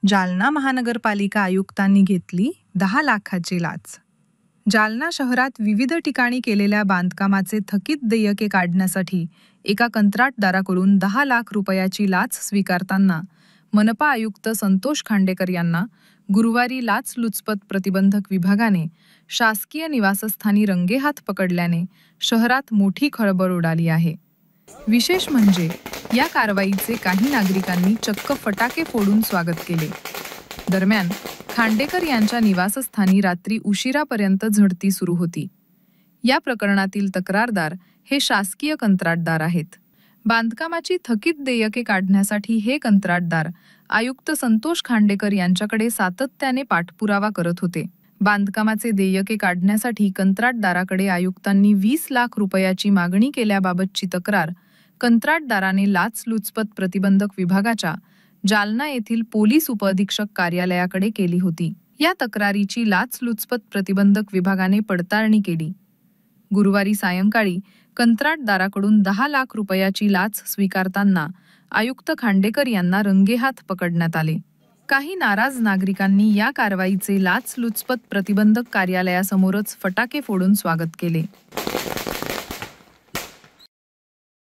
जालना महानगरपालिका आयुक्तांनी घेतली 10 लाखाची लाच। जालना शहरात विविध ठिकाणी केलेल्या बांधकामाचे थकीत देयके काढण्यासाठी एका कंत्राटदाराकडून 10 लाख रुपयाची लाच स्वीकारताना मनपा आयुक्त संतोष खांडेकर यांना गुरुवारी लाचलुचपत प्रतिबंधक विभागाने शासकीय निवासस्थानी रंगेहात पकडल्याने शहरात मोठी खळबळ उडाली आहे। विशेष म्हणजे या कारवाईचे काही नागरिकांनी चक्क फटाके फोडून स्वागत केले। दरम्यान खांडेकर यांच्या निवासस्थानी रात्री उशिरापर्यंत झडती सुरू होती। या प्रकरणातील तक्रारदार हे शासकीय कंत्राटदार आहेत। बांधकामाची थकीत देयके काढण्यासाठी हे कंत्राटदार आयुक्त संतोष खांडेकर यांच्याकडे सातत्याने पाठपुरावा करत होते। बांधकामाचे देयके काढण्यासाठी कंत्राटदाराकडे आयुक्तांनी 20 लाख रुपयाची मागणी केल्याबाबतची तक्रार कंत्राटदाराने लाचलुचपत प्रतिबंधक विभागाच्या जालना येथील पोलीस उपअधीक्षक कार्यालयाकडे केली होती। या तक्रारीची लाचलुचपत प्रतिबंधक विभागाने पडताळणी केली। गुरुवारी सायंकाळी कंत्राटदाराकडून 10 लाख रुपयाची लाच स्वीकारताना आयुक्त खांडेकर यांना रंगेहात पकडण्यात आले। काही नाराज नागरिकांनी या कारवाईचे लाचलुचपत प्रतिबंधक कार्यालयासमोरच फटाके फोडून स्वागत केले।